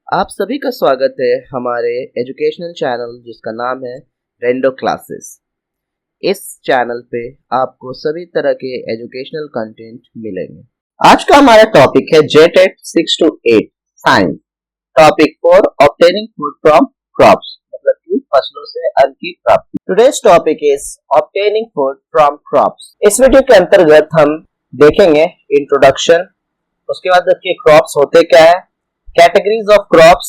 आप सभी का स्वागत है हमारे एजुकेशनल चैनल जिसका नाम है रेंडो क्लासेस। इस चैनल पे आपको सभी तरह के एजुकेशनल कंटेंट मिलेंगे। आज का हमारा टॉपिक है JTET 6 to 8 science. Topic 4 obtaining food from crops, मतलब कि फसलों से अन्न की प्राप्ति। Today's topic is obtaining food from crops. इस वीडियो के अंतर्गत हम देखेंगे इंट्रोडक्शन, उसके बाद देखिए क्रॉप्स होते क्या है, categories of crops,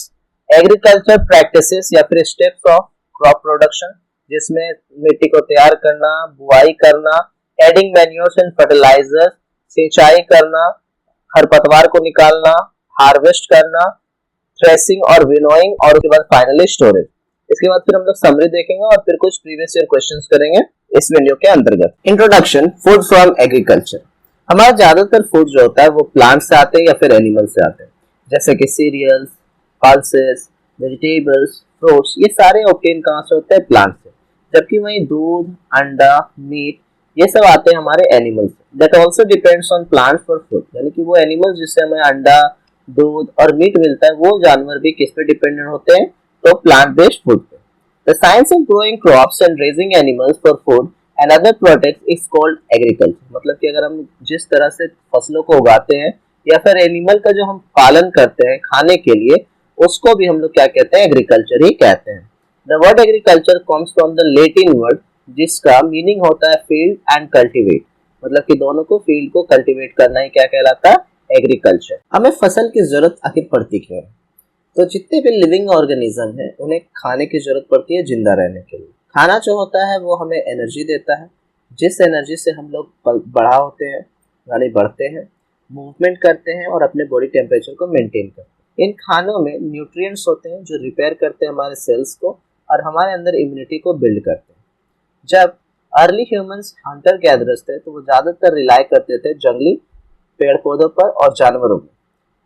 agriculture practices या फिर स्टेप्स ऑफ क्रॉप प्रोडक्शन, जिसमें मिट्टी को तैयार करना, बुआई करना, एडिंग मैन्योर्स एंड फर्टिलाइजर्स, सिंचाई करना, खरपतवार को निकालना, हार्वेस्ट करना, थ्रेसिंग और विनोइंग, और उसके बाद फाइनली स्टोरेज। इसके बाद फिर हम लोग समरी देखेंगे और फिर कुछ प्रीवियस ईयर क्वेश्चंस करेंगे इस वीडियो के अंतर्गत। Introduction, food from agriculture. हमारा ज्यादातर फूड जो होता है वो प्लांट से आते हैं या फिर एनिमल से आते हैं, जैसे कि सीरियल्स, पल्सेस, वेजिटेबल्स, फ्रूट्स, ये सारे ऑब्टेन कहाँ से होते हैं? प्लांट से। जबकि वही दूध, अंडा, मीट, ये सब आते हैं हमारे एनिमल्स से। That also depends on plant for food, यानी कि वो एनिमल्स जिससे हमें अंडा, दूध और मीट मिलता है, वो जानवर भी किस पे डिपेंडेंट होते हैं? तो प्लांट बेस्ड फूड पे। The science of growing crops and raising animals for food and other products is called agriculture. मतलब कि अगर हम जिस तरह से फसलों को उगाते हैं या फिर एनिमल का जो हम पालन करते हैं खाने के लिए, उसको भी हम लोग क्या कहते हैं? एग्रीकल्चर ही कहते हैं। The word agriculture comes from the Latin word जिसका मीनिंग होता है फील्ड एंड कल्टीवेट, मतलब कि दोनों को, फील्ड को कल्टीवेट करना ही क्या कहलाता है? एग्रीकल्चर। हमें फसल की जरूरत आखिर पड़ती क्यों है? तो जितने भी लिविंग ऑर्गेनिज्म है उन्हें खाने की जरूरत पड़ती है जिंदा रहने के लिए। खाना जो होता है वो हमें एनर्जी देता है, जिस एनर्जी से हम लोग बड़ा होते हैं, यानी बढ़ते हैं, मूवमेंट करते हैं और अपने बॉडी टेम्परेचर को मेंटेन करते हैं। इन खानों में न्यूट्रिएंट्स होते हैं जो रिपेयर करते हैं हमारे सेल्स को और हमारे अंदर इम्यूनिटी को बिल्ड करते हैं। जब अर्ली ह्यूमंस हंटर गैदरर्स थे तो वो ज्यादातर रिलाई करते थे जंगली पेड़ पौधों पर और जानवरों में।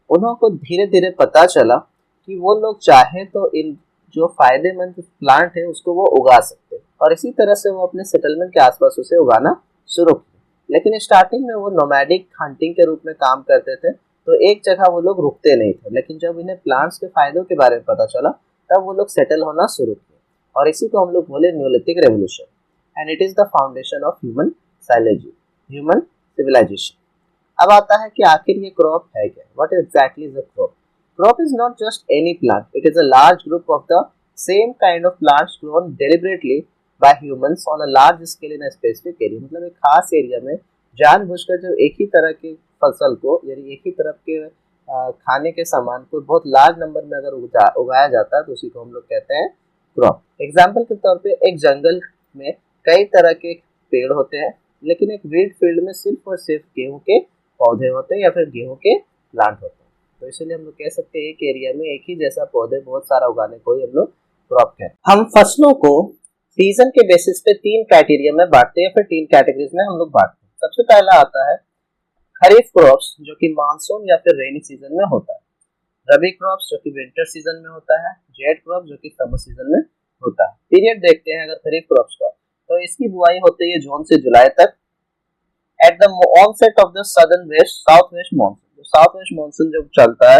उन्हों को धीरे धीरे पता चला कि वो लोग चाहे तो इन जो फायदेमंद प्लांट है उसको वो उगा सकते हैं, और इसी तरह से वो अपने सेटलमेंट के आसपास उसे उगाना शुरू किया। लेकिन स्टार्टिंग में वो नोमैडिक हंटिंग के रूप में काम करते थे, तो एक जगह वो लोग रुकते नहीं थे। लेकिन जब इन्हें प्लांट्स के फायदों के बारे में पता चला तब वो लोग सेटल होना शुरू किए, और इसी को हम लोग बोले Neolithic revolution, and it is the foundation of human साइलेजी, ह्यूमन सिविलाइजेशन। अब आता है कि आखिर ये क्रॉप है क्या? What exactly is a crop? Crop is not just any plant, it is a large group of the same kind of plants grown deliberately by humans on a large scale in a specific area। मतलब एक खास area में जानबूझकर जो एक ही तरह की फसल को, यानी एक ही तरह के खाने के सामान को बहुत लार्ज नंबर में अगर उगाया जाता है तो उसी को हम लोग कहते हैं क्रॉप। एग्जाम्पल के तौर पे एक जंगल में कई तरह के पेड़ होते हैं, लेकिन एक वीट फील्ड में सिर्फ और सिर्फ गेहूं के पौधे होते हैं या फिर गेहूं के प्लांट होते हैं। तो इसलिए हम लोग कह सकते हैं एक एरिया में एक ही जैसा पौधे बहुत सारा उगाने को ही हम लोग क्रॉप कहते हैं। हम फसलों को सीजन के बेसिस पे 3 क्राइटेरिया में बांटते हैं, फिर 3 कैटेगरीज में हम लोग बांटते हैं। सबसे पहला आता है खरीफ क्रॉप्स, जो कि मानसून या फिर रेनी सीजन में होता है। रबी क्रॉप्स जो कि विंटर सीजन में होता है। जेड क्रॉप जो कि समर सीजन में होता है। पीरियड देखते हैं अगर खरीफ क्रॉप्स का, तो इसकी बुआई होती है जून से जुलाई तक at the onset of the southern west south west monsoon. South west monsoon जब चलता है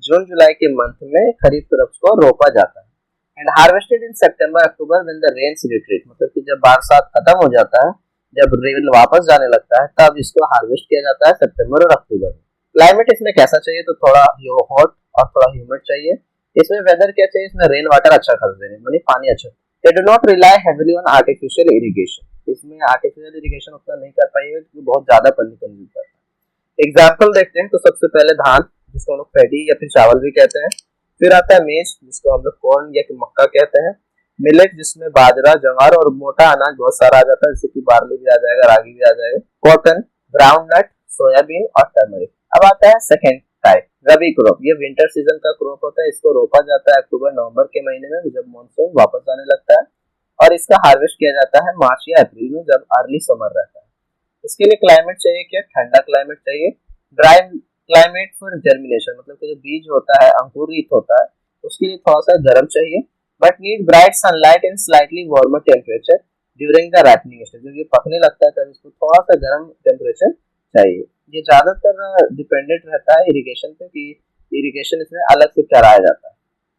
जून जुलाई के मंथ में खरीफ क्रॉप्स को रोपा जाता है, and harvested in September October when the rains retreat, मतलब कि जब बरसात खत्म हो जाता है, जब रेन वापस जाने लगता है, तब इसको हार्वेस्ट किया जाता है सितंबर और अक्टूबर में। क्लाइमेट इसमें कैसा चाहिए? तो थोड़ा हॉट और थोड़ा ह्यूमिड चाहिए। इसमें वेदर क्या चाहिए? इसमें रेन वाटर अच्छा खासा देने, यानी पानी अच्छा। They do not rely heavily on artificial irrigation। इसमें आर्टिफिशियल इरिगेशन उतना नहीं कर पाएंगे क्योंकि बहुत ज्यादा पानी कंज्यूम करता है। एग्जाम्पल देखते हैं तो सबसे पहले धान, जिसको हम लोग पैडी या फिर चावल भी कहते हैं। फिर आता है मेज, जिसको हम लोग कॉर्न या मक्का कहते हैं। मिलेट, जिसमें बाजरा, ज्वार और मोटा अनाज बहुत सारा आ जाता है, जैसे कि बार्ली भी आ जाएगा, रागी भी आ जाएगा। कॉटन, ग्राउंड नट, सोयाबीन और टर्मरिक। अब आता है सेकेंड टाइप, रबी क्रॉप। ये विंटर सीजन का क्रॉप होता है। इसको रोपा जाता है अक्टूबर नवंबर के महीने में, जब मानसून वापस आने लगता है, और इसका हार्वेस्ट किया जाता है मार्च या अप्रैल में, जब अर्ली समर रहता है। इसके लिए क्लाइमेट चाहिए क्या? ठंडा क्लाइमेट चाहिए। ड्राई क्लाइमेट फॉर जर्मिनेशन, मतलब कि जो बीज होता है, अंकुरित होता है, उसके लिए थोड़ा सा गर्म चाहिए। But need bright sunlight and slightly warmer temperature during the ripening stage. जब ये पकने लगता है तब इसको थोड़ा सा गर्म टेम्परेचर चाहिए। ये ज्यादातर डिपेंडेंट रहता है इरिगेशन पे, कि इरिगेशन इसमें अलग से कराया जाता है।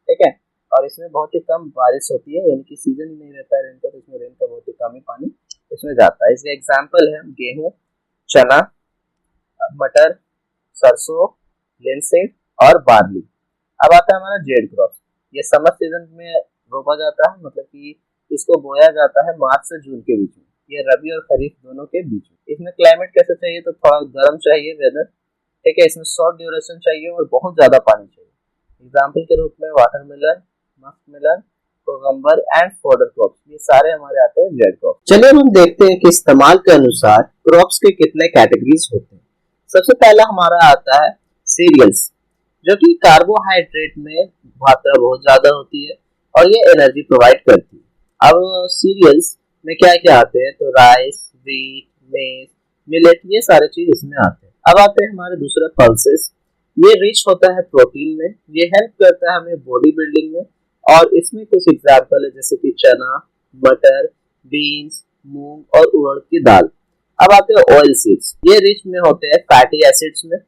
ठीक है। और इसमें बहुत ही कम बारिश होती है, यानी कि सीजन ही नहीं रहता है रेन का, तो इसमें रेन का बहुत ही कम ही पानी इसमें जाता है। इसके एग्जाम्पल है गेहूँ, चना, मटर, सरसों, लिनसीड और बार्ली। अब आता है हमारा जेड क्रॉप। ये समर सीजन में रोपा जाता है, मतलब कि इसको बोया जाता है मार्च से जून के बीच में। ये रबी और खरीफ दोनों के बीच में। इसमें क्लाइमेट कैसे चाहिए, तो थोड़ा गर्म चाहिए वेदर, ठीक है। इसमें शॉर्ट ड्यूरेशन चाहिए और बहुत ज्यादा पानी चाहिए। एग्जाम्पल के रूप में watermelon, musk melon, cucumber and fodder crop, ये सारे हमारे आते हैं जेड क्रॉप। चलिए हम देखते हैं कि इस्तेमाल के अनुसार क्रॉप्स के कितने कैटेगरीज होते हैं। सबसे पहला हमारा आता है सीरियल्स, जो कि कार्बोहाइड्रेट में मात्रा बहुत ज्यादा होती है और ये एनर्जी प्रोवाइड करती है। अब सीरियल्स में क्या क्या आते हैं, तो राइस, व्हीट, मेज, मिलेट, ये सारे चीज इसमें आते हैं। अब आते हैं हमारे दूसरे पल्सेस। ये रिच होता है प्रोटीन में, ये हेल्प करता है हमें बॉडी बिल्डिंग में, और इसमें कुछ एग्जाम्पल है जैसे कि चना, मटर, बीन्स, मूंग और उड़द की दाल। अब आते हैं ऑयल सीड्स। ये रिच में होते हैं फैटी एसिड्स में,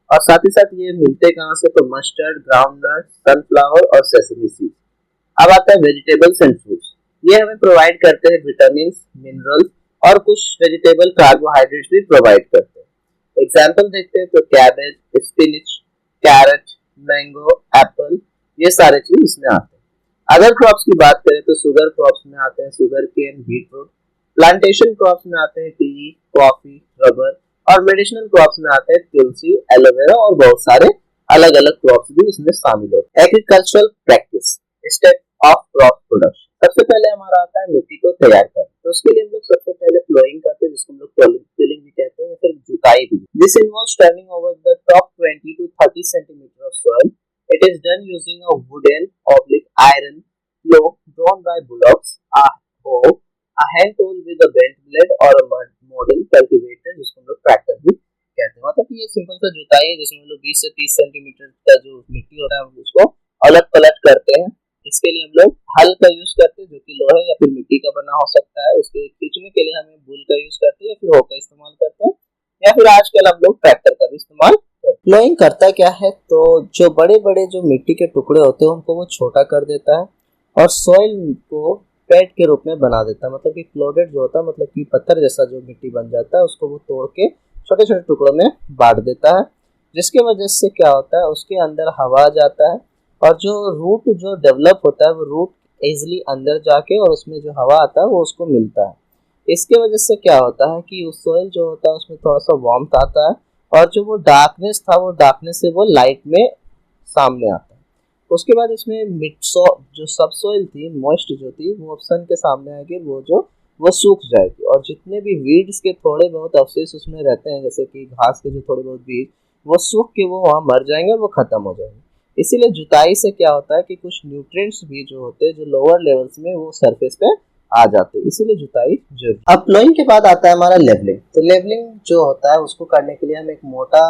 और साथ ही साथ ये मिलते कहाँ से, तो मस्टर्ड, ग्राउंडनट, सनफ्लावर और सेसमी सीड्स। अब आता है वेजिटेबल्स एंड फ्रूट्स। ये हमें प्रोवाइड करते हैं विटामिन, मिनरल्स और कुछ वेजिटेबल कार्बोहाइड्रेट्स भी प्रोवाइड करते हैं। एग्जाम्पल देखते हैं तो cabbage, spinach, carrot, mango, apple, ये सारे चीज इसमें आते हैं। अगर क्रॉप्स की बात करें तो शुगर क्रॉप्स में आते हैं sugar cane, beetroot. Plantation crops में आते हैं टी, कॉफी, रबर, और मेडिसिनल क्रॉप्स में आते हैं तुलसी, एलोवेरा और बहुत सारे अलग अलग क्रॉप्स भी इसमें शामिल होते हैं। Agricultural practice, step of crop production. सबसे पहले हमारा आता है मिट्टी को तैयार करना। तो उसके लिए हम लोग सबसे पहले प्लोइंग करते हैं, जिसको हम लोग टिलिंग भी कहते हैं या फिर जुताई भी। This involves turning over the top 20 to 30 centimetre of soil. It is done using a wooden oblique iron plough drawn by bullocks, a hoe, a hand tool with a bent blade और a model cultivator, जिसको हम लोग tractor भी कहते हैं। मतलब ये simple सा जुताई है जिसमें हम लोग 20 से 30 सेंटीमीटर का जो मिट्टी होता है उसको अलग पलट करते हैं। इसके लिए हम लोग हल का यूज करते हैं, जो कि लोहे या फिर मिट्टी का बना हो सकता है। उसके खींचने के लिए हमें बुल का यूज करते हैं या फिर हो का इस्तेमाल करते हैं, या फिर आजकल हम लोग ट्रैक्टर का भी इस्तेमाल करते हैं। प्लोइंग करता क्या है, तो जो बड़े बड़े जो मिट्टी के टुकड़े होते हैं उनको वो छोटा कर देता है और सॉइल को पैड के रूप में बना देता है। मतलब कि क्लोडेड जो होता है, मतलब कि पत्थर जैसा जो मिट्टी बन जाता है, उसको वो तोड़ के छोटे छोटे टुकड़ों में बांट देता है, जिसकी वजह से क्या होता है, उसके अंदर हवा जाता है और जो रूट जो डेवलप होता है वो रूट इजिली अंदर जाके और उसमें जो हवा आता है वो उसको मिलता है। इसके वजह से क्या होता है कि उस सॉइल जो होता है उसमें थोड़ा सा वार्मथ आता है, और जो वो डार्कनेस था वो डार्कनेस से वो लाइट में सामने आता है। उसके बाद इसमें जो सब सॉइल थी, मॉइस्ट जो थी, वो सन के सामने आएगी, वो सूख जाएगी, और जितने भी वीड्स के थोड़े बहुत अवशेष उसमें रहते हैं, जैसे कि घास के जो थोड़े बहुत बीज, वो सूख के वो वहाँ मर जाएंगे और वो खत्म हो जाएंगे। इसीलिए जुताई से क्या होता है कि कुछ न्यूट्रिएंट्स भी जो होते हैं जो लोअर लेवल्स में वो सरफेस पे आ जाते हैं, इसीलिए जुताई जरूरी। अब प्लोइंग के बाद आता है हमारा लेवलिंग। तो लेवलिंग जो होता है उसको करने के लिए हम एक मोटा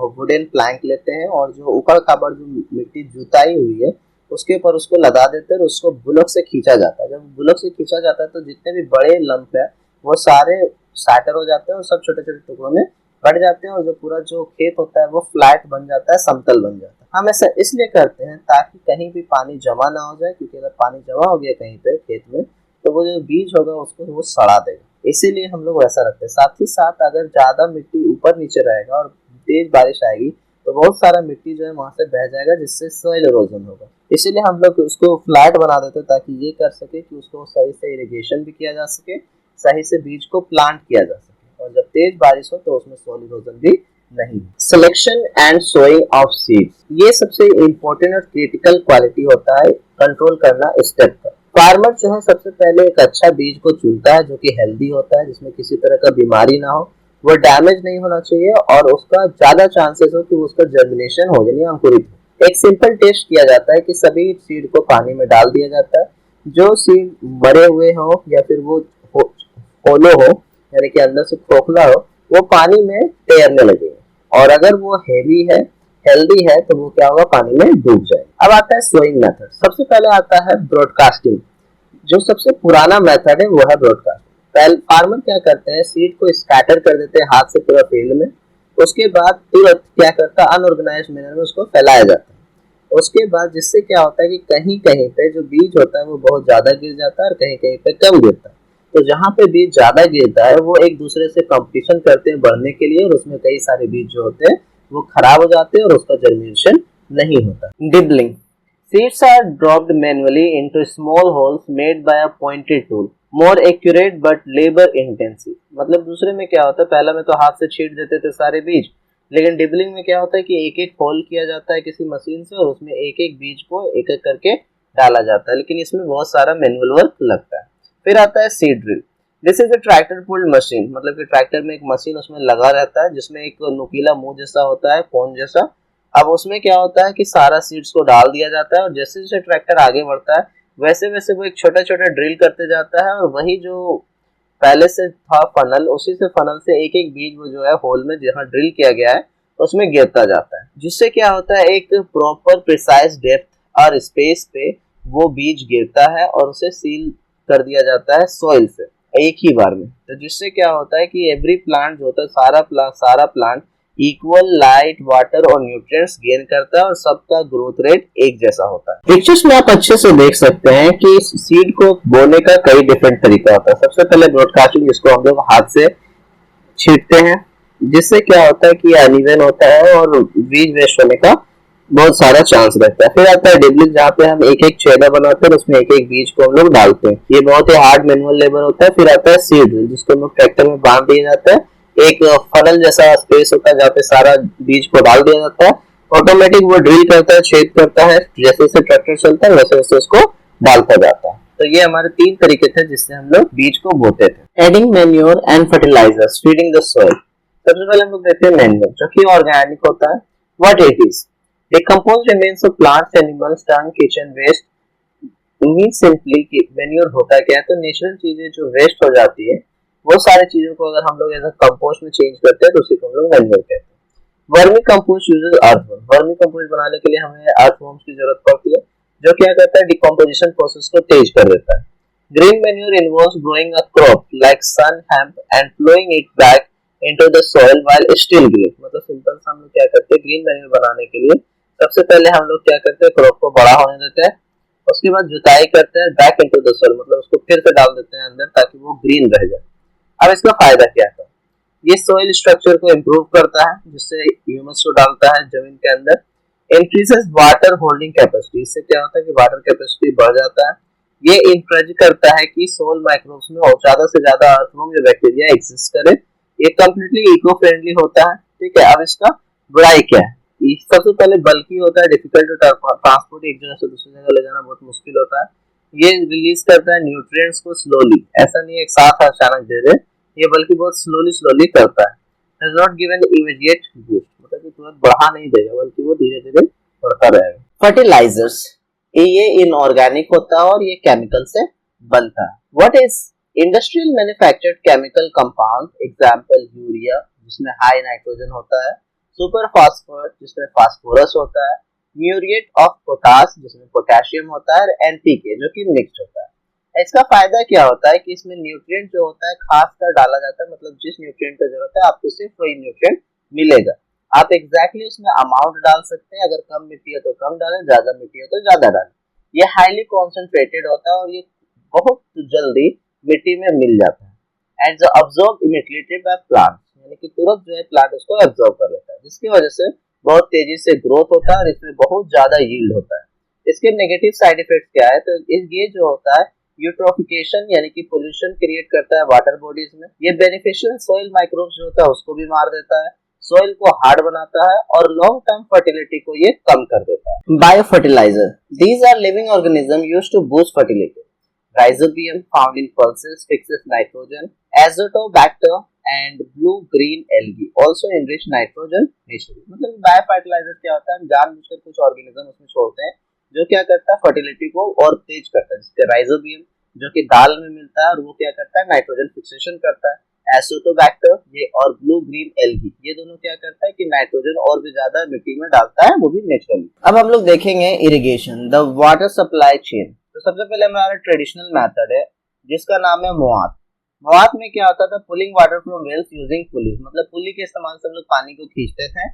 वुडन प्लैंक लेते हैं और जो ऊपर खाबड़ जो मिट्टी जुताई हुई है उसके ऊपर उसको लगा देते हैं और उसको बुलक से खींचा जाता है। जब बुलक से खींचा जाता है तो जितने भी बड़े लंप है वो सारे सैटर हो जाते हैं और सब छोटे छोटे टुकड़ों में बढ़ जाते हैं, और जो पूरा जो खेत होता है वो फ्लैट बन जाता है, समतल बन जाता है। हम ऐसा इसलिए करते हैं ताकि कहीं भी पानी जमा ना हो जाए, क्योंकि अगर पानी जमा हो गया कहीं पे खेत में तो वो जो बीज होगा उसको वो सड़ा देगा, इसीलिए हम लोग वैसा रखते हैं। साथ ही साथ अगर ज्यादा मिट्टी ऊपर नीचे रहेगा और तेज बारिश आएगी तो बहुत सारा मिट्टी जो है वहां से बह जाएगा, जिससे सॉइल इरोजन होगा। इसीलिए हम लोग उसको फ्लैट बना देते हैं ताकि ये कर सके कि उसको सही से इरिगेशन भी किया जा सके, सही से बीज को प्लांट किया जा सके, और जब तेज बारिश हो तो उसमें सॉइल इरोजन भी नहीं। Selection and sowing of seeds, ये सबसे इम्पोर्टेंट और क्रिटिकल क्वालिटी होता है कंट्रोल करना स्टेप का। फार्मर जो है सबसे पहले एक अच्छा बीज को चुनता है जो कि हेल्दी होता है, जिसमें किसी तरह का बीमारी ना हो, वो डैमेज नहीं होना चाहिए और उसका ज्यादा चांसेस हो कि उसका जर्मिनेशन हो, यानी अंकुरित हो। एक सिंपल टेस्ट किया जाता है कि सभी सीड को पानी में डाल दिया जाता है। जो सीड मरे हुए हो या फिर वो होलो हो, यानी कि अंदर से खोखला हो, वो पानी में तैरने लगेगा, और अगर वो हेवी है, हेल्दी है, तो वो क्या होगा, पानी में डूब जाएगा। अब आता है सोइंग मेथड। सबसे पहले आता है ब्रॉडकास्टिंग। जो सबसे पुराना मेथड है वो है ब्रॉडकास्टिंग। पहले फार्मर क्या करते हैं, सीड को स्कैटर कर देते हैं हाथ से पूरा फील्ड में, उसके बाद तुरंत क्या करता है, अनऑर्गेनाइज्ड मैनर में उसको फैलाया जाता है। उसके बाद जिससे क्या होता है कि कहीं कहीं पे जो बीज होता है वो बहुत ज्यादा गिर जाता है और कहीं कहीं पे कम गिरता है। तो जहाँ पे बीज ज्यादा गिरता है वो एक दूसरे से कंपटीशन करते हैं बढ़ने के लिए, और उसमें कई सारे बीज जो होते हैं वो खराब हो जाते हैं और उसका जर्मिनेशन नहीं होता। Dibbling, seeds are dropped manually into small holes made by a pointed tool, more accurate but labor intensive। मतलब दूसरे में क्या होता है, पहला में तो हाथ से छींट देते थे सारे बीज, लेकिन डिबलिंग में क्या होता है कि एक एक होल किया जाता है किसी मशीन से और उसमें एक एक बीज को एक एक करके डाला जाता है, लेकिन इसमें बहुत सारा मैनुअल वर्क लगता है। फिर आता है seed drill. This is a tractor pulled machine, मतलब कि ट्रैक्टर में एक मशीन उसमें लगा रहता है जिसमें एक नुकीला मुंह जैसा होता है, कोन जैसा। अब उसमें क्या होता है कि सारा सीड्स को डाल दिया जाता है और जैसे जैसे ट्रैक्टर आगे बढ़ता है वैसे वैसे वो एक छोटा छोटा ड्रिल करते जाता है, और वही जो पहले से था फनल, उसी से फनल से एक एक बीज वो जो है होल में जहाँ ड्रिल किया गया है उसमें गिरता जाता है, जिससे क्या होता है एक प्रॉपर प्रिसाइज डेप्थ और स्पेस पे वो बीज गिरता है और उसे सील कर दिया जाता है सॉइल से एक ही बार में। तो जिससे क्या होता है कि एवरी प्लांट जो होता है सारा प्लांट इक्वल लाइट, वाटर और न्यूट्रिएंट्स गेन करता है और सबका ग्रोथ रेट एक जैसा होता है। पिक्चर्स में आप अच्छे से देख सकते हैं कि सीड को बोने का कई डिफरेंट तरीका होता है। सबसे पहले ब्रॉडकास्टिंग, जिसको हम लोग हाथ से छींटते हैं, जिससे क्या होता है कि अनइवन होता है और बीज वेस्ट होने का बहुत सारा चांस रहता है। फिर आता है डिबलिंग, जहाँ पे हम एक एक छेदा बनाते हैं और उसमें एक एक बीज को हम लोग डालते हैं। ये बहुत ही हार्ड मैनुअल लेबर होता है। फिर आता है सीड ड्रिल, जिसको हम लोग ट्रैक्टर में बांध दिया जाता है, एक फनल जैसा स्पेस होता है जहाँ पे सारा बीज को डाल दिया जाता है, ऑटोमेटिक वो ड्रिल करता है, छेद करता है, जैसे जैसे ट्रैक्टर चलता है वैसे वैसे उसको डालता जाता है। तो ये हमारे तीन तरीके थे जिससे हम लोग बीज को बोते थे। Adding manure and fertilizers, feeding the soil. सबसे पहले हम लोग देखते हैं मैन्योर, जो कि ऑर्गेनिक होता है। What it is? Decomposed remains of plants, animals, dung, kitchen waste। Mean simply कि मैन्योर होता क्या है, तो नेचुरल चीजें जो वेस्ट हो जाती है वो सारी चीजों को अगर हम लोग एज अ कंपोस्ट में चेंज करते हैं तो उसी को हम लोग मैन्योर कहते हैं। Vermi compost uses earthworm. Vermi compost बनाने के लिए हमें अर्थवर्म्स की जरूरत पड़ती है, जो क्या करता है डिकम्पोजिशन प्रोसेस को तेज कर देता है। Green manure involves growing a crop like sun, hemp and flowing it back into the soil while still green. मतलब सिंपल सा हम लोग क्या करते हैं ग्रीन मैन्योर बनाने के लिए सबसे पहले हम लोग क्या करते हैं क्रॉप को बड़ा होने देते हैं, उसके बाद जुताई करते हैं बैक इनटू द सॉइल, मतलब उसको फिर से डाल देते हैं अंदर ताकि वो ग्रीन रह जाए। अब इसका फायदा क्या है? ये सॉइल स्ट्रक्चर को इम्प्रूव करता है, जिससे ह्यूमस को डालता है जमीन के अंदर। इंक्रीजेस वाटर होल्डिंग कैपेसिटी, इससे क्या होता है कि वाटर कैपेसिटी बढ़ जाता है। ये इंकरेज करता है कि सोल माइक्रोब्स में ज्यादा से ज्यादा अर्थवर्म या बैक्टीरिया एग्जिस्ट करे। ये कंप्लीटली इको फ्रेंडली होता है। ठीक है, अब इसका बुराई क्या है? सबसे पहले बल्कि होता है, डिफिकल्ट टू ट्रांसपोर्ट, एक जगह से दूसरी जगह ले जाना बहुत मुश्किल होता है। ये रिलीज करता है न्यूट्रिएंट्स को स्लोली, ऐसा नहीं एक साथ अचानक दे दे, ये बल्कि बहुत स्लोली स्लोली करता है। Does not give an immediate boost, मतलब कि तुरंत बढ़ा नहीं देगा बल्कि वो धीरे धीरे बढ़ता रहेगा। फर्टिलाइजर्स, ये इनऑर्गेनिक होता है और ये केमिकल से बनता है। What is industrial manufactured chemical compound? Example urea, जिसमें हाई नाइट्रोजन होता है, सुपर फास्फोरेट, जिसमें फास्फोरस होता है, म्यूरिएट ऑफ पोटास, जिसमें पोटेशियम होता है, और एनपीके, जो कि मिक्स्ड होता है। इसका फायदा क्या होता है कि इसमें न्यूट्रिएंट जो होता है खास कर डाला जाता है, मतलब जिस न्यूट्रिएंट की जरूरत है आपको सिर्फ वही न्यूट्रिएंट मिलेगा। आप एग्जैक्टली उसमें अमाउंट डाल सकते हैं, अगर कम मिट्टी है तो कम डालें, ज्यादा मिट्टी है तो ज्यादा डालें। ये हाईली कॉन्सेंट्रेटेड होता है और ये बहुत जल्दी मिट्टी में मिल जाता है। And absorb immediately by plant, यानी कि तुरंत जो है प्लांट उसको एब्जॉर्ब कर लेता है, जिसकी वजह से बहुत तेजी से ग्रोथ होता है और इसमें बहुत ज्यादा यील्ड होता है। इसके नेगेटिव साइड इफेक्ट क्या है? तो ये जो होता है यूट्रोफिकेशन, यानी कि पोल्यूशन क्रिएट करता है वाटर बॉडीज में। ये बेनिफिशियल सॉइल माइक्रोब्स जो होता है उसको भी मार देता है, सॉइल को हार्ड बनाता है और लॉन्ग टर्म फर्टिलिटी को ये कम कर देता है। Bio fertilizer, these are living organism used to boost fertility. Rhizobium found in pulses fixes nitrogen. Azotobacter and blue-green algae also enrich nitrogen naturally। मतलब बायो फर्टिलाइजर क्या होता है? हम जानबूझकर कुछ ऑर्गेनिज्म उसमें छोड़ते हैं जो क्या करता है फर्टिलिटी को और तेज करता है। जैसे राइजोबियम जो कि दाल में मिलता है और वो क्या करता है नाइट्रोजन फिक्सेशन करता है। एसोटोबैक्टर ये और ब्लू ग्रीन एल्गी ये दोनों क्या करता है कि नाइट्रोजन और भी ज्यादा मिट्टी में डालता है, वो भी नेचुरली। अब हम लोग देखेंगे irrigation, the water supply chain. तो सबसे पहले हमारा ट्रेडिशनल मेथड है जिसका नाम है मोआत। मोआत में क्या होता था? Pulling water from wells using pulleys, मतलब पुली के इस्तेमाल से हम लोग पानी को खींचते थे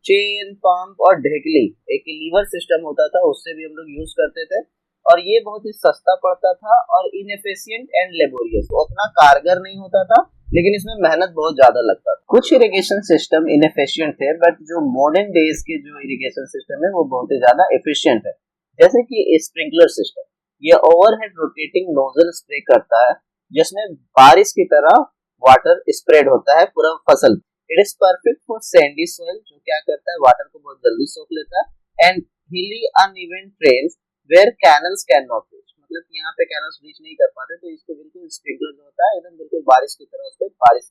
चेन, पंप और ढेकली, एक लीवर सिस्टम होता था, उससे भी हम लोग यूज करते थे और ये बहुत ही सस्ता पड़ता था और इनएफिशिएंट एंड लेबोरियस, उतना कारगर नहीं होता था लेकिन इसमें मेहनत बहुत ज्यादा लगता था। कुछ इरिगेशन सिस्टम इनएफिशिएंट थे बट जो मॉडर्न डेज के जो इरिगेशन सिस्टम है वो बहुत ही ज्यादा एफिशिएंट है, जैसे कि स्प्रिंकलर सिस्टम। ये ओवरहेड रोटेटिंग नोजल स्प्रे करता है जिसमें बारिश की तरह वाटर स्प्रेड होता है पूरा फसल। It is perfect for Sandy soil, जो क्या करता है वाटर को बहुत जल्दी सोख लेता है, and hilly uneven trails where canals can not reach, मतलब कि यहाँ पे कैनल्स रीच नहीं कर पाते तो इसको बिल्कुल स्प्रिंकलर जो होता है एकदम बिल्कुल बारिश की तरह उस पर बारिश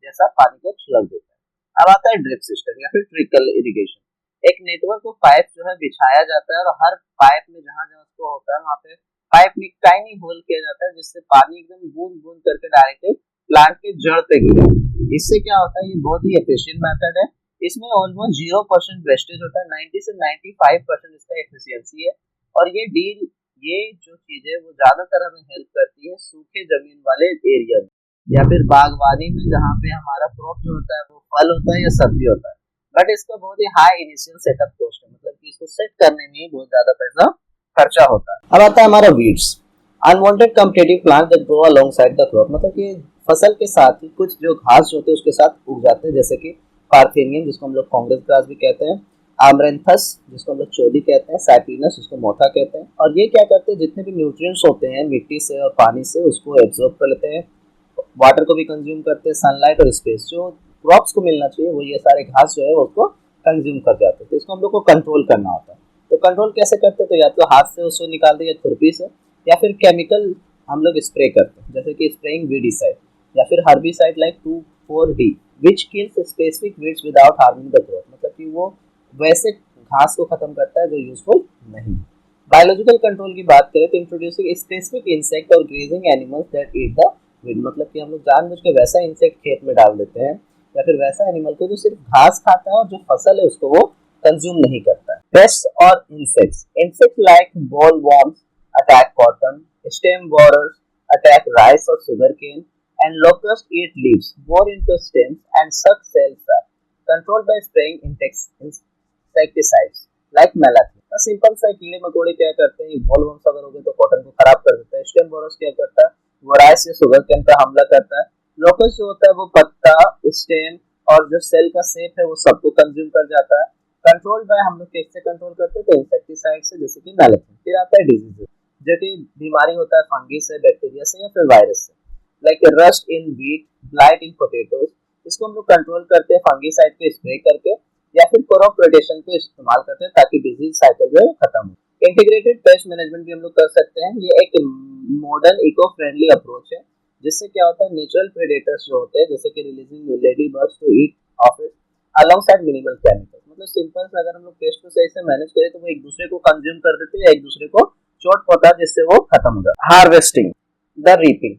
जैसा पानी को छिड़क देता है। अब आता है ड्रिप सिस्टम या फिर ट्रिकल इरिगेशन। एक नेटवर्क ऑफ पाइप जो है बिछाया जाता है और हर पाइप में जहां जहां उसको होता है वहां पे पाइप में टाइनी होल किया जाता है जिससे पानी एकदम बूंद बूंद करके डायरेक्टली प्लांट के जड़ पे गिरे। इससे क्या होता है, ये बहुत ही एफिशिएंट मेथड है। इसमें ऑलमोस्ट 0% वेस्टेज होता है, 90 से 95% इसका एफिशिएंसी है। और ये जो चीज है वो ज्यादातर हमें हेल्प करती है सूखे जमीन वाले एरिया में या फिर बागवानी में, जहाँ पे हमारा क्रॉप जो होता है वो फल होता है या सब्जी होता है। बट इसका बहुत ही हाई इनिशियल सेटअप कॉस्ट है, मतलब कि इसको सेट करने में ही बहुत ज्यादा पैसा खर्चा होता है। अब आता है हमारा weeds, unwanted competitive plant that grow alongside the crop, मतलब कि फसल के साथ ही कुछ जो घास होते हैं उसके साथ उग जाते हैं, जैसे कि पार्थेनियम जिसको हम लोग कांग्रेस ग्रास भी कहते हैं, आमरेंथस जिसको हम लोग चोली कहते हैं, साइप्रिनस जिसको मोथा कहते हैं। और ये क्या करते हैं, जितने भी न्यूट्रिएंट्स होते हैं मिट्टी से और पानी से उसको एब्जॉर्ब कर लेते हैं, वाटर को भी कंज्यूम करते हैं, सनलाइट और स्पेस जो क्रॉप्स को मिलना चाहिए वो ये सारे घास जो है वो उसको कंज्यूम कर जाते हैं। तो इसको हम लोग को कंट्रोल करना होता है। तो कंट्रोल कैसे करते हैं, तो या तो हाथ से उसको निकालते हैं या खुरपी से, या फिर केमिकल हम लोग स्प्रे करते हैं जैसे कि स्प्रेइंग वीडिसाइड या फिर herbicide like 2,4-D which kills specific weeds without harming the crop, मतलब कि वो वैसे घास को खत्म करता है जो यूजफुल नहीं। बायोलॉजिकल कंट्रोल की बात करें तो इंट्रोड्यूसिंग स्पेसिफिक इंसेक्ट और grazing animals that eat the weed, मतलब कि हम लोग जानबूझ के वैसा इंसेक्ट खेत में डाल देते हैं या फिर वैसा एनिमल को जो सिर्फ घास खाता है और जो फसल है उसको वो कंज्यूम नहीं करता है। पेस्ट और insects, insect like ball worms attack cotton, stem borers attack rice or sugarcane, and locusts eat leaves, bore into stems, and suck cells sap. Controlled by spraying insecticides like malathion. तो simple सा कीड़े मकोड़े क्या करते हैं, ball worms अगर हो गए तो कॉटन को खराब कर देता है, स्टेम बोरस क्या करता है वो राइस या सुगर केन पर हमला करता है, लोकस जो होता है वो पत्ता, स्टेम और जो सेल का सेप है वो सबको कंज्यूम कर जाता है। कंट्रोल बाय हम लोग कैसे कंट्रोल करते हैं, तो इंसेक्टिसाइड से, जैसे कि मैलाथिन। फिर आता है डिजीजेस, जो कि बीमारी होता है फंगी से, बैक्टीरिया से या फिर वायरस से, like rust in wheat, blight in potatoes. इसको हम लोग कंट्रोल करते हैं फंगीसाइड को स्प्रे करके या फिर क्रॉप रोटेशन को इस्तेमाल करते हैं ताकि डिजीज साइकिल जो है खत्म हो। इंटीग्रेटेड पेस्ट मैनेजमेंट भी हम लोग कर सकते हैं। ये एक मॉडर्न इको फ्रेंडली अप्रोच है जिससे क्या होता है, नेचुरल प्रेडेटर्स जो होते हैं जैसे कि releasing lady birds to eat off it alongside minimal chemicals, मतलब सिंपल से अगर हम लोग पेस्ट को सही से मैनेज करें तो वो एक दूसरे को कंज्यूम कर देते हैं या एक दूसरे को चोट पहुंचा जिससे वो खत्म हो जाए। Harvesting, the reaping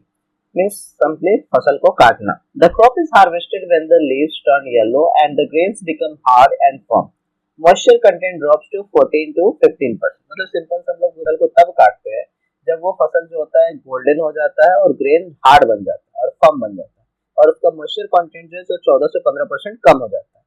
means simply फसल को काटना। The crop is harvested when the leaves turn yellow and the grains become hard and firm. Moisture content drops to 14 to 15%, मतलब सिंपल सब लोग फसल को तब काटते हैं जब वो फसल जो होता है गोल्डन हो जाता है और ग्रेन हार्ड बन जाता है और फर्म बन जाता है और उसका मॉइस्चर कंटेंट जो है तो 14 से 15% कम हो जाता है।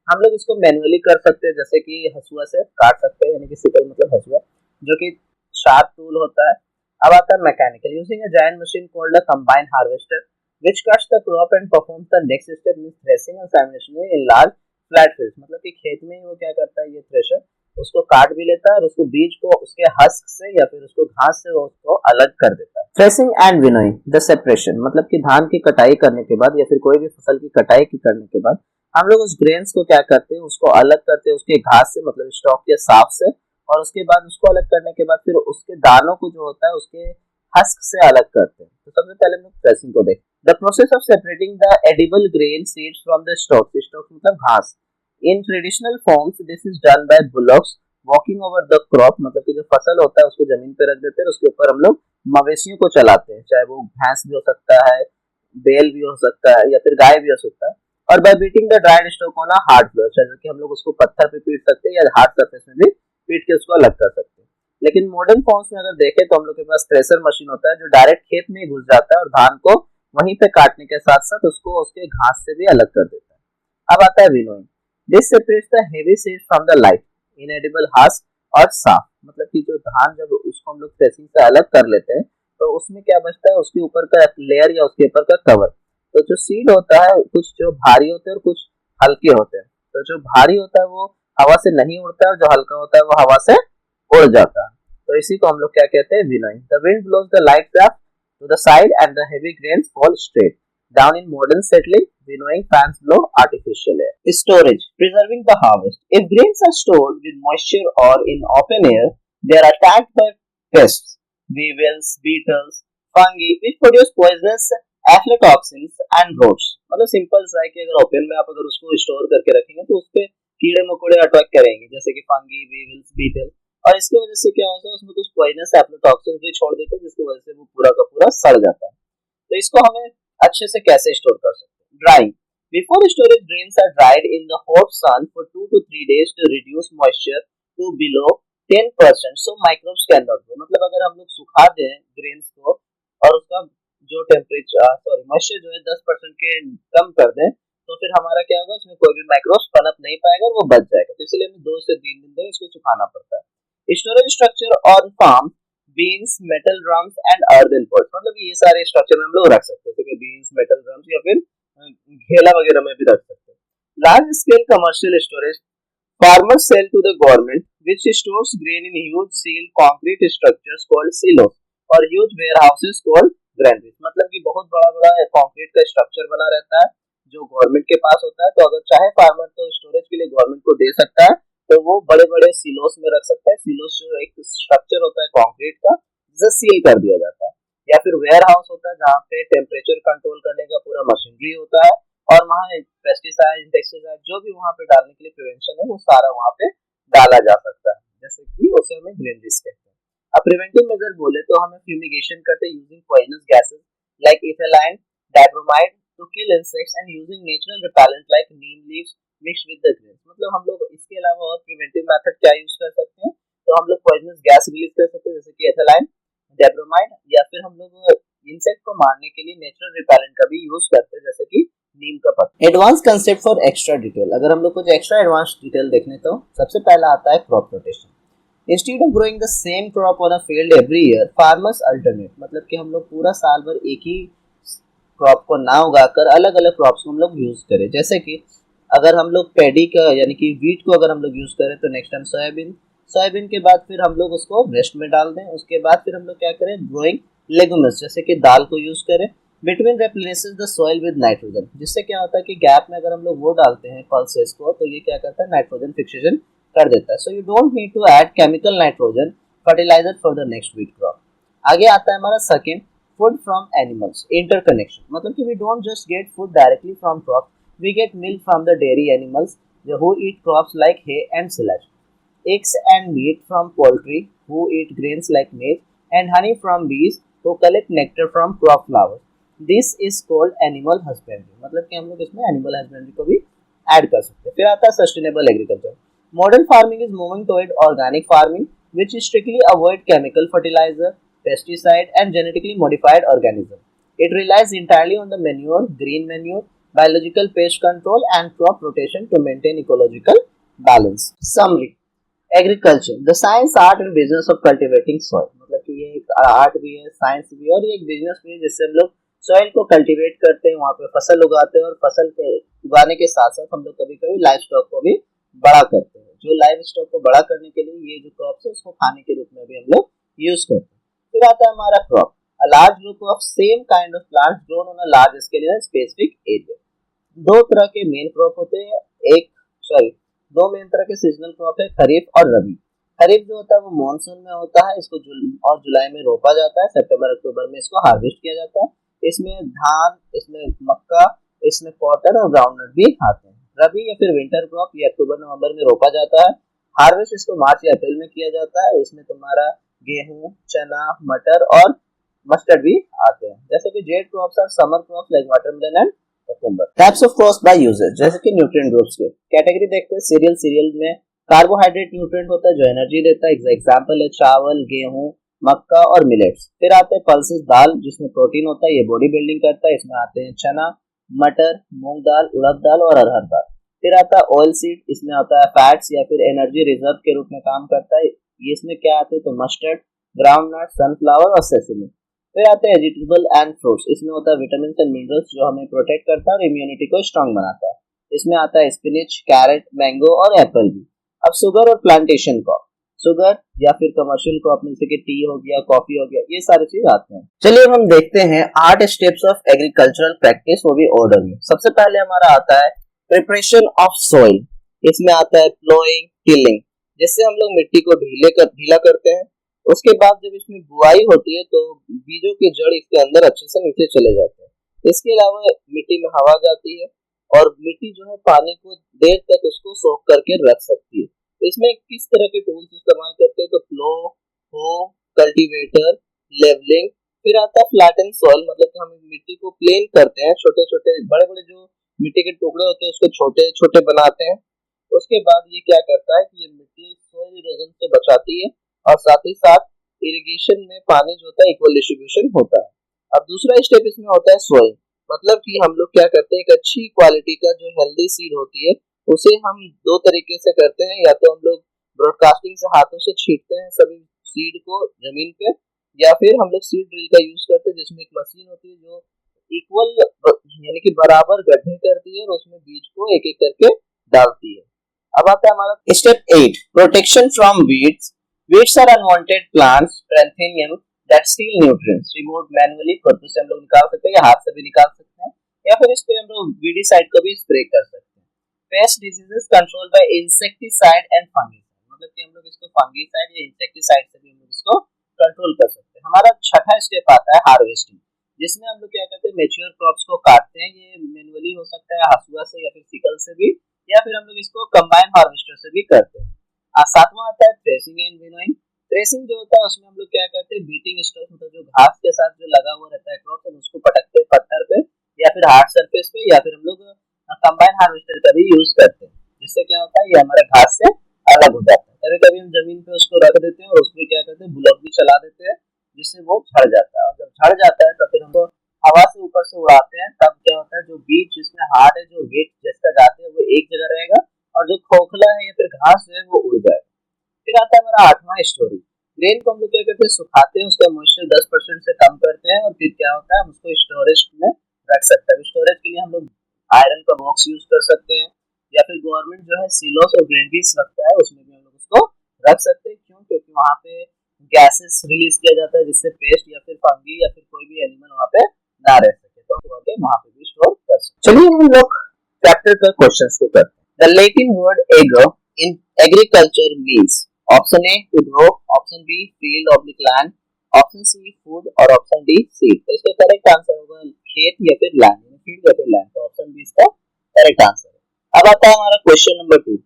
हम लोग इसको मैनुअली कर सकते हैं, जैसे कि हसुआ से काट सकते हैं, यानी कि सिकल मतलब हसुआ जो कि शार्प टूल होता है। अब आता है mechanical, using a giant machine called a combine harvester which cuts the crop and performs the next step means threshing and simultaneously in large flat fields, मतलब कि खेत में ही वो क्या करता है, ये थ्रेशर उसको काट भी लेता है और उसको बीज को उसके हस्क से या फिर उसको घास से उसको अलग कर देता है। Threshing and winnowing, the separation, मतलब कि धान की कटाई करने के बाद या फिर कोई भी फसल की कटाई करने के बाद हम लोग उस ग्रेन्स को क्या करते हैं, उसको अलग करते हैं उसके घास से, मतलब स्टॉक के साफ से, और उसके बाद उसको अलग करने के बाद फिर उसके दानों को जो होता है उसके हस्क से अलग करते हैं। तो सबसे पहले हम लोग थ्रेशिंग को देखें। The process of separating the edible grain seeds from the stock, stock मतलब घास। In traditional forms this is done by bullocks walking over the crop, मतलब कि जो फसल होता है उसको जमीन पे रख देते हैं, उसके ऊपर हम लोग मवेशियों को चलाते हैं, चाहे वो भैंस भी हो सकता है, बैल भी हो सकता है या फिर गाय भी हो सकता है। और bye beating the dried stock on a hard floor, जैसे कि हम लोग उसको पत्थर पे पीट सकते हैं या हार्ड सरफेस में भी पीट के उसको अलग कर सकते हैं। लेकिन मॉडर्न फॉर्म्स में अगर देखें तो हम लोग के पास थ्रेशर मशीन होता है जो डायरेक्ट खेत में ही घुस जाता है और धान को वहीं पे काटने के साथ साथ उसको उसके घास से भी अलग कर देता है। अब आता है winnowing, this separates the heavy seed from the light इनएडिबल husk और साफ, मतलब कि जो धान जब उसको हम लोग थ्रेसिंग से अलग कर लेते हैं तो उसमें क्या बचता है, उसके ऊपर का लेयर या उसके ऊपर का कवर। तो जो सीड होता है कुछ जो भारी होते हैं और कुछ हल्के होते हैं। तो जो भारी होता है वो हवा से नहीं उड़ता है और जो हल्का होता है वो हवा से उड़ जाता है। तो इसी को हम लोग क्या कहते हैं, winnowing. The wind blows the light craft to the side and the heavy grains fall straight down. In modern settling, winnowing fans blow artificial air. Storage, preserving the harvest. If grains are stored with moisture or in open air, they are attacked by pests, weevils, beetles, fungi, which produce poisonous aflatoxins and rots. मतलब simple सा है कि अगर open में आप अगर उसको store करके रखेंगे तो उसपे कीड़े मकोड़े अटैक करेंगे, जैसे कि फंगी, वीविल्स, बीटल, और इसकी वजह से क्या होता है, उसमें कुछ पॉइजनस एफ्लोटॉक्सिन भी छोड़ देते हैं जिसकी वजह से वो पूरा का पूरा सड़ जाता है। तो इसको हमें अच्छे से कैसे स्टोर कर सकते हैं? Drying, before storage grains are dried in the hot sun for 2 to 3 days to reduce moisture to below 10% so microbes cannot grow। मतलब अगर हम लोग सुखा दें ग्रेन्स को और उसका जो टेम्परेचर मॉइस्चर जो है 10% के कम कर दें तो फिर हमारा क्या होगा, उसमें कोई भी माइक्रोब्स पनप नहीं पाएगा और वो बच जाएगा। तो इसलिए हमें 2 से 3 दिन तक इसको सुखाना पड़ता है। Storage structure on farm, bins, metal drums and earthen pots, मतलब ये सारे स्ट्रक्चर में हम लोग रख सकते हैं, जैसे बीन्स, मेटल ड्रम्स या फिर घेला वगैरह में भी रख सकते हैं। Large scale commercial storage, farmers sell to the government which stores grain in huge sealed concrete structures called silos और ह्यूज वेयरहाउसेस कॉल्ड ग्रैनरीज, मतलब कि बहुत बड़ा बड़ा कंक्रीट का स्ट्रक्चर बना रहता है जो गवर्नमेंट के पास होता है। तो अगर चाहे फार्मर तो स्टोरेज के लिए गवर्नमेंट को दे सकता है, तो वो बड़े बड़े सिलोस में रख सकता है। सिलोस जो एक स्ट्रक्चर होता है कंक्रीट का जिसे सील कर दिया जाता है, या फिर वेयर हाउस होता है जहाँ पे टेम्परेचर कंट्रोल करने का पूरा मशीनरी होता है और वहाँ पेस्टिसाइड, इंसेक्टिसाइड जो भी वहाँ पे डालने के लिए प्रिवेंशन है वो सारा वहाँ पे डाला जा सकता है, जैसे कि उसे हमें ग्रीनरीज कहते हैं। अब प्रिवेंटिव मेजर बोले तो हमें फ्यूमिगेशन करते हैं using poisonous gases like ethylene, dibromide to kill insects and using natural repellent like neem leaves mixed with the grains। मतलब हम लोग इसके अलावा और प्रिवेंटिव मेथड क्या यूज कर सकते हैं, तो हम लोग पॉइजनस गैस रिलीज कर सकते हैं जैसे कि एथिलाइन, डाइब्रोमाइड, या फिर हम लोग इंसेक्ट को मारने के लिए नेचुरल रिपेलेंट का भी यूज करते हैं जैसे कि नीम का पत्ता। Advance concept for extra detail, अगर हम लोग कुछ एक्स्ट्रा एडवांस डिटेल देखने तो सबसे पहला आता है crop rotation. Instead of growing the same crop on a field every year, farmers alternate, मतलब कि हम लोग पूरा साल भर एक ही क्रॉप को ना उगाकर अलग अलग क्रॉप्स को हम लोग यूज करें। जैसे कि अगर हम लोग पैडी का यानी कि वीट को अगर हम लोग यूज करें तो नेक्स्ट टाइम सोयाबीन, सोयाबीन के बाद फिर हम लोग उसको रेस्ट में डाल दें। उसके बाद फिर हम लोग क्या करें, ग्रोइंग लेगुमिनस जैसे कि दाल को यूज करें। Between replaces the soil with nitrogen, जिससे क्या होता है कि गैप में अगर हम लोग वो डालते हैं पल्सेस को तो ये क्या करता है, नाइट्रोजन फिक्सेशन कर देता है। So you don't need to add chemical nitrogen fertilizer for the next wheat crop. आगे आता है हमारा second, food from animals, interconnection, मतलब कि we don't just get food directly from crops, we get milk from the dairy animals who eat crops like hay and silage, eggs and meat from poultry who eat grains like maize, and honey from bees who collect nectar from crop flowers. This is called animal husbandry, मतलब कि हम लोग इसमें animal husbandry को भी add कर सकते हैं। फिर आता है sustainable agriculture. Modern farming is moving toward organic farming, which strictly avoid chemical fertilizer, pesticide and genetically modified organism. It relies entirely on the manure, green manure, biological pest control and crop rotation to maintain ecological balance. Summary, agriculture the science, art and business of cultivating soil, मतलब कि ये एक art भी है, science भी है और ये एक बिजनेस भी है जिससे हम लोग सॉइल को कल्टीवेट करते हैं, वहाँ पे फसल उगाते हैं और फसल के उगाने के साथ साथ हम लोग कभी कभी लाइव स्टॉक को भी बड़ा करते हैं। जो लाइव स्टॉक को बड़ा करने के लिए ये जो क्रॉप्स है उसको खाने के रूप में भी हम लोग यूज करते हैं। फिर आता है हमारा crop, a large group of same kind of plants grown on a large scale in a specific area. दो तरह के मेन क्रॉप होते हैं, दो मेन तरह के सीजनल क्रॉप है, खरीफ और रबी। खरीफ जो होता है वो मॉनसून में होता है, इसको जून और जुलाई में रोपा जाता है, सितंबर अक्टूबर में इसको हार्वेस्ट किया जाता है। इसमें धान, इसमें मक्का, इसमें कॉटन और ग्राउंडनट भी आते हैं। रबी या फिर विंटर क्रॉप ये अक्टूबर नवंबर में रोपा जाता है, हार्वेस्ट इसको मार्च या अप्रैल में किया जाता है। इसमें तुम्हारा गेहूं, चना, मटर और मस्टर्ड भी आते हैं। जैसे कि zaid crops are summer crops like watermelon and cucumber. Types of crops by usages, जैसे कि न्यूट्रिएंट ग्रुप्स के कैटेगरी देखते हैं। सीरियल में कार्बोहाइड्रेट न्यूट्रिएंट होता है जो एनर्जी देता है, एग्जांपल है चावल, गेहूं, मक्का और मिलेट्स। फिर आते हैं पल्सेस, दाल जिसमें प्रोटीन होता है, ये बॉडी बिल्डिंग करता है। इसमें आते हैं चना, मटर, मूंग दाल, उड़द दाल और अरहर दाल। फिर आता है ऑयल सीड, इसमें आता है फैट्स या फिर एनर्जी रिजर्व के रूप में काम करता है। ये इसमें क्या आते हैं तो मस्टर्ड, ग्राउंडनट, सनफ्लावर और सेसमी। फिर आते हैं वेजिटेबल एंड फ्रूट्स, इसमें होता है विटामिन एंड मिनरल्स जो हमें प्रोटेक्ट करता है और इम्यूनिटी को स्ट्रांग बनाता है। इसमें आता है स्पिनच, कैरेट, मैंगो और एप्पल भी। अब शुगर और प्लांटेशन क्रॉप, शुगर या फिर कमर्शियल क्रॉप में जैसे कि टी हो गया, कॉफी हो गया, ये सारी चीज आते हैं। चलिए हम देखते हैं 8 स्टेप्स ऑफ एग्रीकल्चरल प्रैक्टिस, वो भी ऑर्डर में। सबसे पहले हमारा आता है प्रिपरेशन ऑफ सॉइल, इसमें आता है प्लोइंग, टिलिंग, जिससे हम लोग मिट्टी को ढीला करते हैं। उसके बाद जब इसमें बुआई होती है तो बीजों की जड़ इसके अंदर अच्छे से नीचे चले जाते हैं। इसके अलावा मिट्टी में हवा जाती है और मिट्टी जो है पानी को देर तक उसको सोख करके रख सकती है। इसमें किस तरह के टूल्स इस्तेमाल करते हैं तो प्लो, हो, कल्टीवेटर, लेवलिंग। फिर आता है फ्लैटन सॉइल, मतलब कि हम मिट्टी को प्लेन करते हैं, छोटे छोटे बड़े बड़े जो मिट्टी के टुकड़े होते हैं उसको छोटे छोटे बनाते हैं। उसके बाद ये क्या करता है कि ये मिट्टी सॉइल इरोजन से बचाती है और साथ ही साथ इरिगेशन में पानी जो होता है इक्वल डिस्ट्रीब्यूशन होता है। अब दूसरा स्टेप इसमें होता है सोइंग, मतलब कि हम लोग क्या करते हैं, एक अच्छी क्वालिटी का जो हेल्दी सीड होती है उसे हम दो तरीके से करते हैं। या तो हम लोग ब्रॉडकास्टिंग से हाथों से छींटते हैं सभी सीड को जमीन पे, या फिर हम लोग सीड ड्रिल का यूज करते हैं जिसमें एक मशीन होती है जो इक्वल यानी कि बराबर गड्ढे करती है और उसमें बीज को एक एक करके डालती है। अब आता है हमारा step 8, protection from weeds. Weeds are unwanted plants strengthening that steal nutrients, remove manually, खुद से हम लोग निकाल सकते हैं या हाथ से भी निकाल सकते हैं, या फिर इस पे हम लोग वीडीसाइड को भी स्प्रे कर सकते हैं। Paste diseases control by insecticide and fungicide, मतलब कि हम लोग इसको फंगिसाइड या इंसेक्टिसाइड से भी हम लोग इसको कंट्रोल कर सकते हैं। हमारा छठा स्टेप आता है हार्वेस्टिंग, जिसमें हम लोग क्या करते हैं, मैच्योर क्रॉप्स को काटते हैं। ये मैनुअली हो सकता है हसुआ से या फिर सिकल से भी, या फिर हम लोग इसको कंबाइन हार्वेस्टर से भी करते हैं। सातवां आता है थ्रेसिंग एंड विनोइंग। थ्रेसिंग जो होता है उसमें हम लोग क्या करते हैं, बीटिंग स्टोक, मतलब जो घास के साथ जो लगा हुआ रहता है क्रॉप, हम उसको पटकते हैं पत्थर पे या फिर हार्ड सरफेस पे, या फिर हम लोग कंबाइन हार्वेस्टर का भी यूज करते हैं। जिससे क्या होता है, ये हमारे घास से अलग हो जाता है। कभी कभी हम जमीन पे उसको रख देते हैं और उसमें क्या करते हैं, ब्लॉक भी चला देते हैं जिससे वो झड़ जाता है। और जब झड़ जाता है तो फिर हम हवा से ऊपर से उड़ाते हैं, तब क्या होता है, जो बीज जिसमें हार्ड है, जो वेट जिसका जाते हैं वो एक जगह रहेगा और जो खोखला है या फिर घास जो है वो उड़ जाएगा। फिर आता है हमारा आठवां स्टोरी। ग्रेन को हम लोग क्या करते हैं, सुखाते हैं, उसका मॉइस्चर 10% से कम करते हैं और फिर क्या होता है, हम उसको स्टोरेज में रख सकते हैं। स्टोरेज के लिए हम लोग आयरन का बॉक्स यूज कर सकते हैं, या फिर गवर्नमेंट जो है सिलोस और ग्रेनडीज रखता है, उसमें भी हम लोग उसको रख सकते हैं। क्यों? क्योंकि वहाँ पे गैसेस रिलीज किया जाता है जिससे पेस्ट या फिर फंगी या फिर कोई भी एनिमल वहाँ पे ना रह सके, तो हम वहाँ पे भी स्टोर कर सकते हैं। चलिए हम लोग चैप्टर का क्वेश्चंस को करते हैं। The Latin word agro in agriculture means option A to grow, option B field oblique land, option C food और ऑप्शन डी सीड। तो इसका करेक्ट आंसर होगा खेत या फिर लैंड, फील्ड या फिर लैंड। तो ऑप्शन बी इसका करेक्ट आंसर है। अब आता है हमारा question number 2।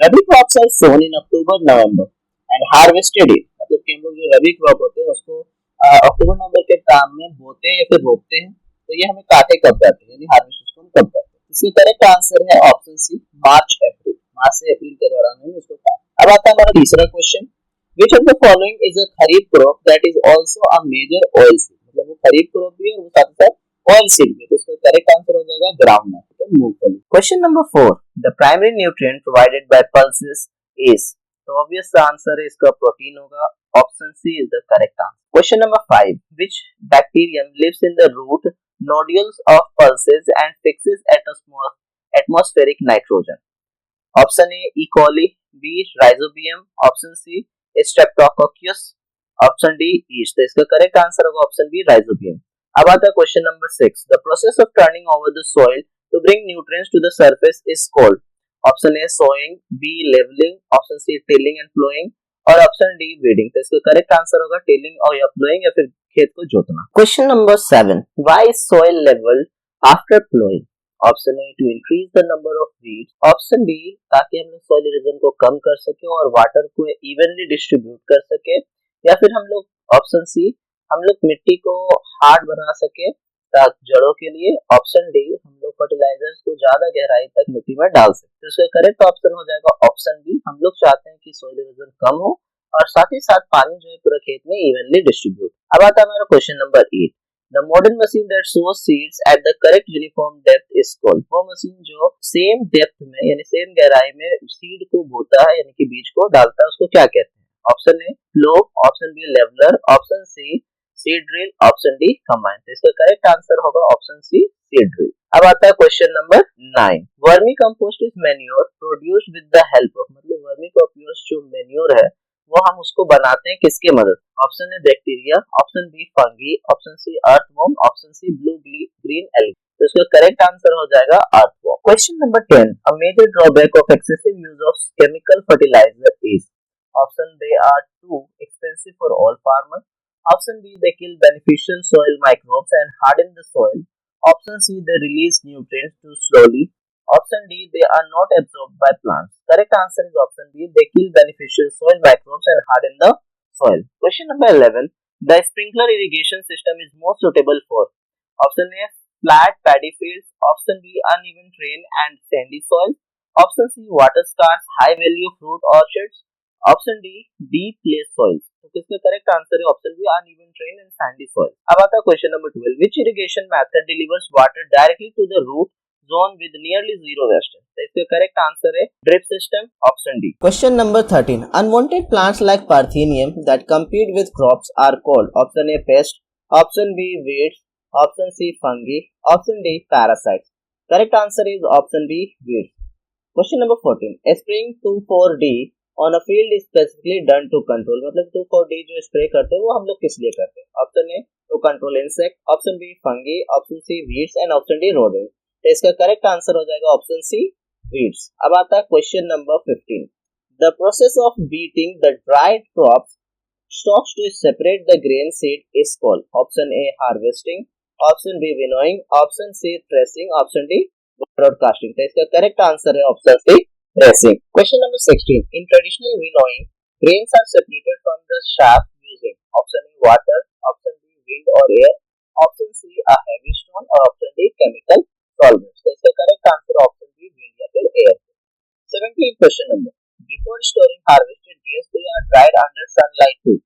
Rabi crops are sown in October November and harvested in, मतलब कि हम लोग जो रबी क्रॉप होते हैं उसको अक्टूबर नवंबर के टाइम में बोते हैं या फिर रोपते हैं, तो ये हमें काटे कब जाते हैं, यानी हार्वेस्ट उसको हम कब करते हैं। इसका करेक्ट आंसर है ऑप्शन सी, मार्च अप्रैल। मार्च से अप्रैल के दौरान हम इसको काटते हैं। अब आता है हमारा तीसरा question. Which of the following is a kharif crop that is also a major oil seed, मतलब वो खरीफ क्रॉप भी है और वो साथ साथ ऑयल सीड भी है। तो इसका करेक्ट आंसर हो जाएगा ग्राउंडनट, तो मूंगफली। Question number 4, the primary nutrient provided by pulses is, तो ऑब्वियस आंसर है इसका प्रोटीन होगा, option C is the correct answer. Question number 5, which bacterium lives in the root nodules of pulses and fixes atmospheric nitrogen? Option A E coli, B rhizobium, option C streptococcus, option D yeast. तो इसका correct answer होगा option B rhizobium. अब आता है question number 6, the process of turning over the soil to bring nutrients to the surface is called, option A sowing, B levelling, option C tilling and ploughing और option D weeding. तो इसका correct answer होगा tilling और या ploughing या फिर खेत को जोतना। Question number 7, why is soil levelled after ploughing, option A to increase the number of weeds, option B ताकि हम लोग सॉइल इरोजन को कम कर सके और वाटर को इवनली डिस्ट्रीब्यूट कर सके, या फिर हम लोग ऑप्शन सी हम लोग मिट्टी को हार्ड बना सके जड़ों के लिए, ऑप्शन डी हम लोग फर्टिलाइजर्स को ज्यादा गहराई तक मिट्टी में डाल सकते। तो इसका करेक्ट ऑप्शन हो जाएगा ऑप्शन बी, हम लोग चाहते हैं कि सॉइल इरोजन कम हो और साथ ही साथ पानी जो है पूरा खेत में इवनली डिस्ट्रीब्यूट। अब आता है हमारा question number 8, The modern machine that sows seeds at the correct uniform depth is called, वो मशीन जो सेम डेप्थ में यानी सेम गहराई में सीड को बोता है यानी कि बीज को डालता है उसको क्या कहते हैं? Option A plough, option B leveller, option C seed drill, option D combine. तो इसका करेक्ट आंसर होगा ऑप्शन सी सीड ड्रिल। अब आता है question number 9। Vermicompost is manure produced with the help of, मतलब वर्मी कंपोस्ट जो manure है वो हम उसको बनाते हैं किसके मदद? Option A bacteria, option B fungi, option C earthworm, option C blue green algae. तो इसका करेक्ट आंसर हो जाएगा earthworm. Question number 10। A major drawback of excessive use of chemical fertilizer is, option they are too expensive for all farmers, option B they kill beneficial soil microbes and harden the soil, option C they release nutrients too slowly, option D they are not absorbed by plants. Correct answer is option B, they kill beneficial soil microbes and harden the soil. Question number 11. The sprinkler irrigation system is most suitable for, option A flat paddy fields, option B uneven terrain and sandy soil, option C water scarce high value fruit orchards, option D deep clay soils. तो किसका correct answer है? Option B uneven terrain and sandy soil. अब आता है question number 12. Which irrigation method delivers water directly to the root zone with nearly zero wastage? तो इसका correct answer है drip system, option D. Question number 13। Unwanted plants like parthenium that compete with crops are called, option A pest, option B weeds, option C fungi, option D parasites. Correct answer is option B weeds. Question number 14। Spraying 2,4-D on a field is specifically done to control, मतलब 2,4-D जो spray करते हैं वो हम लोग किस लिए करते हैं? Option A to control insect, option B fungi, option C weeds and option D rodents। तो इसका करेक्ट आंसर हो जाएगा ऑप्शन सी weeds। अब आता है question number 15। The process of beating the dried crops stalks to separate the grain seed is called, option A harvesting, option B winnowing, option C threshing, option D broadcasting। तो इसका correct answer है option C threshing। Question number 16। In traditional winnowing grains are separated from the chaff using, option A water, option B wind or air, option C a heavy stone और option D chemical solvents। तो इसका correct answer option B wind या फिर air. 17 question number. Before storing harvested grains they are dried under sunlight too,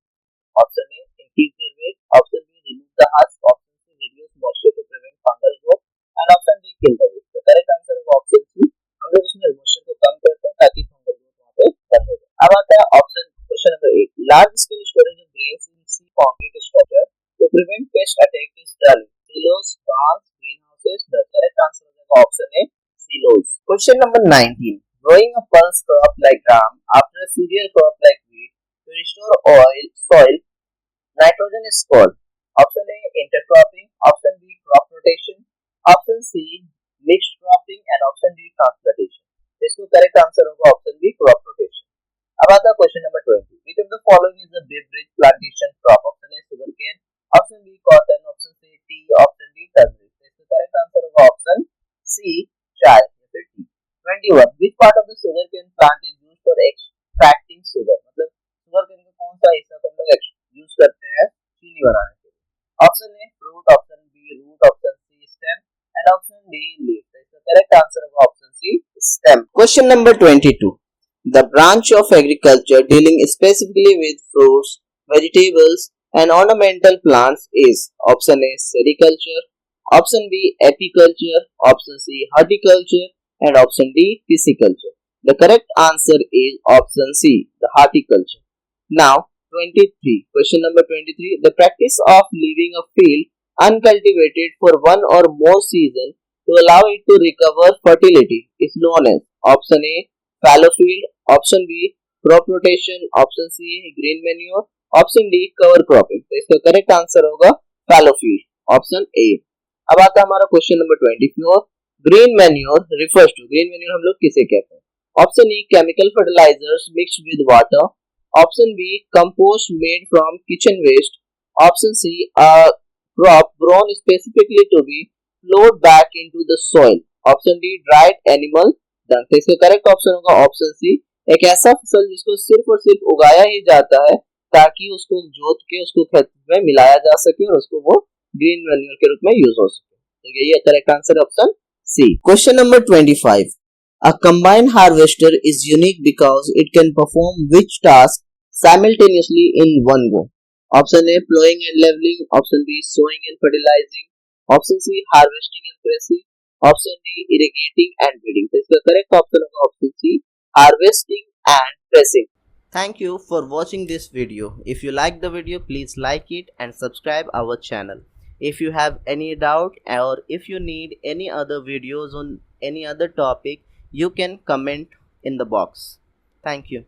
option A increase their weight, option B remove the husk, option C reduce moisture to prevent fungal growth and option D kill the weight। तो correct answer होगा option सी, हम लोग इसमें moisture को कम करते हैं ताकि fungal growth वहां पे बंद हो जाए। अब आता है option question number 8। Large scale storage of grains in sea concrete structure to prevent pest attack is done, silos, barns, greenhouses। The correct answer हो जाएगा option A silos। Question number 19। growing a pulse crop like gram after a cereal crop like wheat to restore soil nitrogen is called, option A intercropping, option B crop rotation, option C mixed cropping and option D transplantation। इसका correct answer होगा option B crop rotation। अब आता है question number 20। which of the following is a beverage plantation crop, option A sugarcane, option B cotton, option C tea, option D turmeric। इसका correct answer होगा option सी चाय या फिर T. 21। which part of the sugarcane plant is used for extracting sugar, मतलब sugarcane का कौन सा हिस्सा हम लोग यूज करते हैं चीनी बनाने के लिए? Option A fruit, option B root, option C stem and option D leaf. तो इसका करेक्ट आंसर होगा option C stem. Question number 22। The branch of agriculture dealing specifically with fruits, vegetables and ornamental plants is, option A sericulture, option B apiculture, option C horticulture and option D pisciculture। The correct answer is option C, the horticulture। Now 23. Question number 23. The practice of leaving a field uncultivated for one or more seasons to allow it to recover fertility is known as, option A fallow field, option B crop rotation, option C green manure, option D cover cropping। तो इसका correct answer होगा fallow field, option A. अब आता है हमारा question number 24। Green manure refers to, green manure हम लोग किसे कहते हैं? Option E chemical fertilizers mixed with water, option B compost made from kitchen waste, option C crop grown specifically to be flowed back into the soil, option D dried animal dung। तो इसका correct option होगा option सी, एक ऐसा फसल जिसको सिर्फ और सिर्फ उगाया ही जाता है ताकि उसको जोत के उसको खेत में मिलाया जा सके और उसको वो ग्रीन मैन्योर के रूप में यूज हो सके। तो यही करेक्ट आंसर है option C. Question number 25। A combine harvester is unique because it can perform which task simultaneously in one go, Option A, plowing and leveling. Option B, sowing and fertilizing. Option C, harvesting and threshing. Option D, irrigating and weeding. तो इसका correct option होगा option C, harvesting and threshing. Thank you for watching this video. If you like the video, please like it and subscribe our channel. If you have any doubt or if you need any other videos on any other topic, you can comment in the box. Thank you.